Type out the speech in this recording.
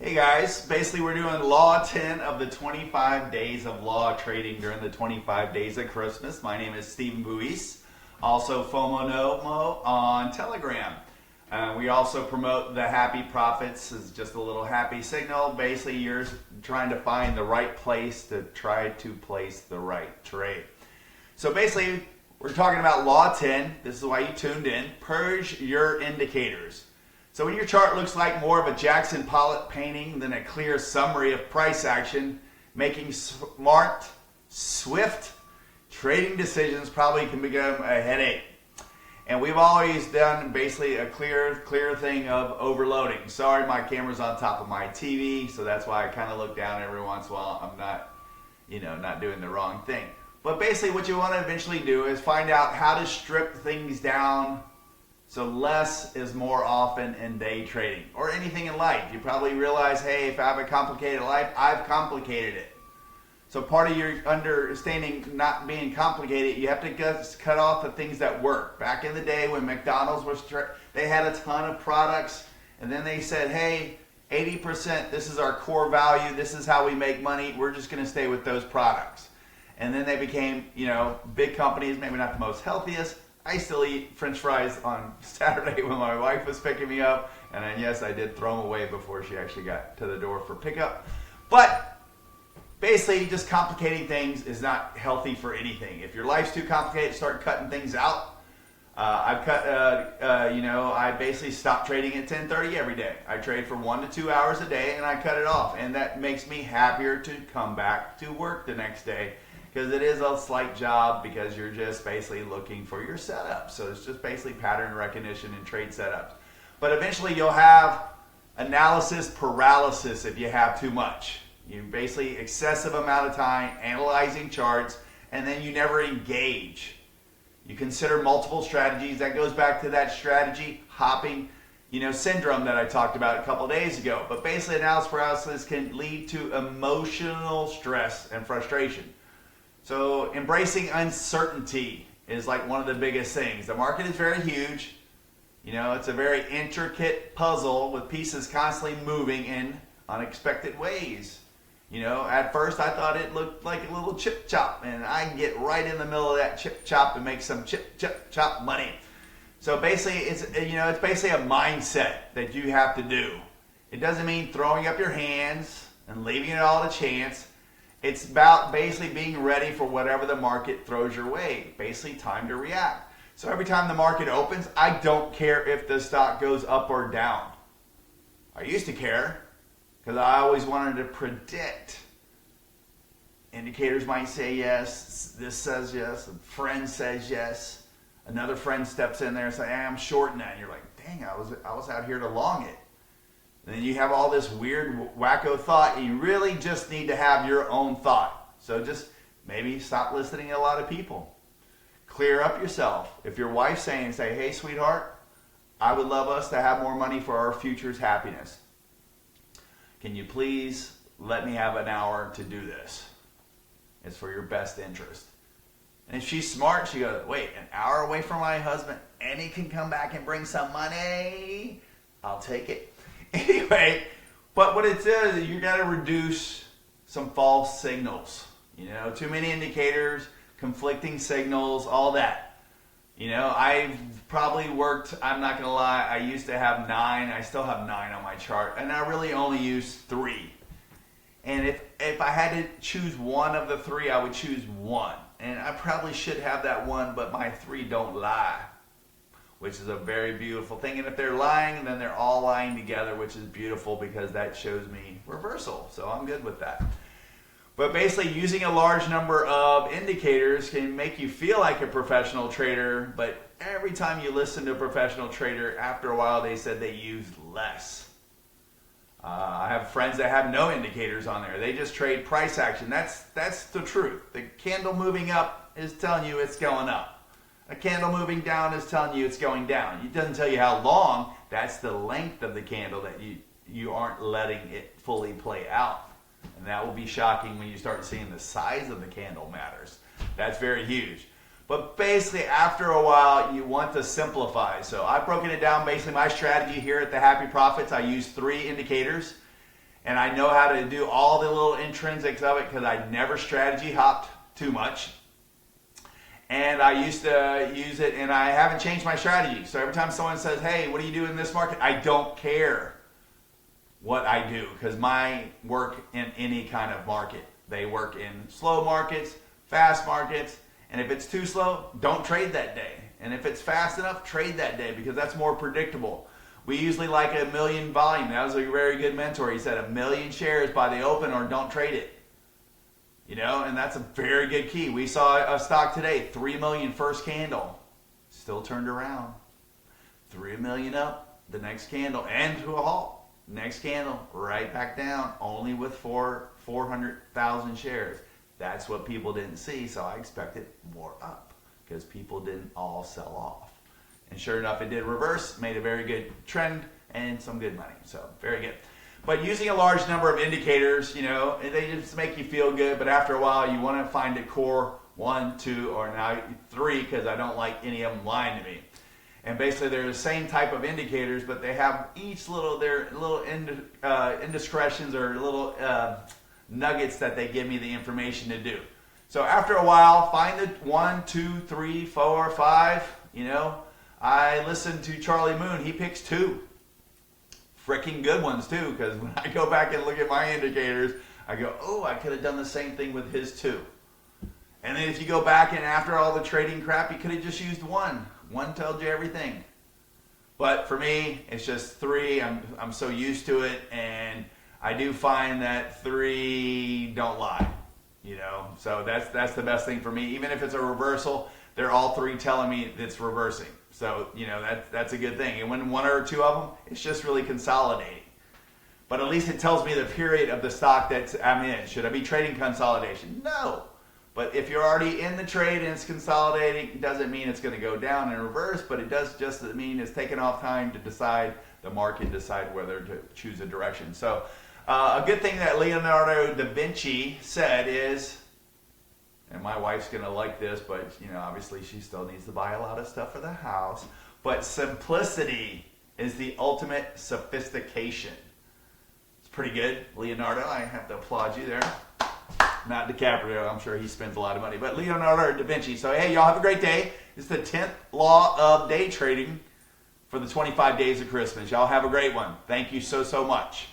Hey guys, basically we're doing Law 10 of the 25 days of law trading during the 25 days of Christmas. My name is Stephen Buis, also FOMO on Telegram. We also promote the Happy Profits as just a little happy signal. Basically you're trying to find the right place to try to place the right trade. So basically we're talking about Law 10. This is why you tuned in. Purge your indicators. So when your chart looks like more of a Jackson Pollock painting than a clear summary of price action, making smart, swift trading decisions probably can become a headache. And we've always done basically a clear thing of overloading. Sorry, my camera's on top of my TV, so that's why I kind of look down every once in a while. I'm not doing the wrong thing. But basically what you want to eventually do is find out how to strip things down so less is more often in day trading or anything in life. You probably realize, hey, if I have a complicated life, I've complicated it. So part of your understanding not being complicated, you have to cut off the things that work. Back in the day when McDonald's was, they had a ton of products, and then they said, hey, 80%, this is our core value, this is how we make money, we're just going to stay with those products. And then they became, big companies, maybe not the most healthiest. I still eat French fries on Saturday when my wife was picking me up, and then yes, I did throw them away before she actually got to the door for pickup. But basically, just complicating things is not healthy for anything. If your life's too complicated, start cutting things out. I basically stopped trading at 10:30 every day. I trade for 1 to 2 hours a day, and I cut it off, and that makes me happier to come back to work the next day. Because it is a slight job because you're just basically looking for your setup. So it's just basically pattern recognition and trade setups. But eventually you'll have analysis paralysis if you have too much. You basically excessive amount of time analyzing charts and then you never engage. You consider multiple strategies. That goes back to that strategy hopping syndrome that I talked about a couple of days ago. But basically analysis paralysis can lead to emotional stress and frustration. So embracing uncertainty is like one of the biggest things. The market is very huge. It's a very intricate puzzle with pieces constantly moving in unexpected ways. At first I thought it looked like a little chip chop, and I can get right in the middle of that chip chop and make some chip chop money. So basically it's basically a mindset that you have to do. It doesn't mean throwing up your hands and leaving it all to chance. It's about basically being ready for whatever the market throws your way. Basically time to react. So every time the market opens, I don't care if the stock goes up or down. I used to care because I always wanted to predict. Indicators might say yes, this says yes, a friend says yes. Another friend steps in there and says, hey, I'm shorting that. And you're like, dang, I was out here to long it. And then you have all this weird wacko thought, and you really just need to have your own thought. So just maybe stop listening to a lot of people. Clear up yourself. If your wife's saying, say, hey, sweetheart, I would love us to have more money for our future's happiness. Can you please let me have an hour to do this? It's for your best interest. And if she's smart, she goes, wait, an hour away from my husband, and he can come back and bring some money? I'll take it. Anyway, but what it says is you got to reduce some false signals. Too many indicators, conflicting signals, all that. I've probably worked, I'm not going to lie, I used to have 9. I still have 9 on my chart, and I really only use 3. And if I had to choose one of the 3, I would choose 1. And I probably should have that 1, but my 3 don't lie, which is a very beautiful thing. And if they're lying, then they're all lying together, which is beautiful because that shows me reversal. So I'm good with that. But basically using a large number of indicators can make you feel like a professional trader, but every time you listen to a professional trader, after a while they said they used less. I have friends that have no indicators on there. They just trade price action. That's the truth. The candle moving up is telling you it's going up. A candle moving down is telling you it's going down. It doesn't tell you how long. That's the length of the candle that you aren't letting it fully play out. And that will be shocking when you start seeing the size of the candle matters. That's very huge. But basically, after a while, you want to simplify. So I've broken it down. Basically, my strategy here at the Happy Profits, I use 3 indicators. and I know how to do all the little intrinsics of it because I never strategy hopped too much. And I used to use it, and I haven't changed my strategy. So every time someone says, hey, what do you do in this market? I don't care what I do, because mine work in any kind of market. They work in slow markets, fast markets, and if it's too slow, don't trade that day. And if it's fast enough, trade that day, because that's more predictable. We usually like 1 million volume. That was a very good mentor. He said 1 million shares by the open or don't trade it. You know, and that's a very good key. We saw a stock today, 3 million first candle, still turned around. 3 million up, the next candle, and to a halt. Next candle, right back down, only with 400,000 shares. That's what people didn't see, so I expected more up because people didn't all sell off. And sure enough, it did reverse, made a very good trend and some good money. So very good. But using a large number of indicators, you know, they just make you feel good. But after a while, you want to find a core 1, 2, or now 3, because I don't like any of them lying to me. And basically, they're the same type of indicators, but they have each their little indiscretions or little nuggets that they give me the information to do. So after a while, find the 1, 2, 3, 4, 5. You know, I listen to Charlie Moon. He picks 2. Freaking good ones too, because when I go back and look at my indicators, I go, oh, I could have done the same thing with his 2. And then if you go back and after all the trading crap, you could have just used 1. 1 told you everything. But for me, it's just 3. I'm so used to it, and I do find that 3 don't lie. You know, so that's the best thing for me. Even if it's a reversal, they're all 3 telling me it's reversing. So, you know, that's a good thing. And when 1 or 2 of them, it's just really consolidating. But at least it tells me the period of the stock that I'm in. Should I be trading consolidation? No. But if you're already in the trade and it's consolidating, it doesn't mean it's going to go down and reverse, but it does just mean it's taking off time to decide, the market decide whether to choose a direction. So a good thing that Leonardo da Vinci said is, and my wife's going to like this, but you know, obviously she still needs to buy a lot of stuff for the house, but simplicity is the ultimate sophistication. It's pretty good, Leonardo. I have to applaud you there. Not DiCaprio, I'm sure he spends a lot of money, but Leonardo da Vinci. So hey, y'all have a great day. It's the 10th law of day trading for the 25 days of Christmas. Y'all have a great one. Thank you so much.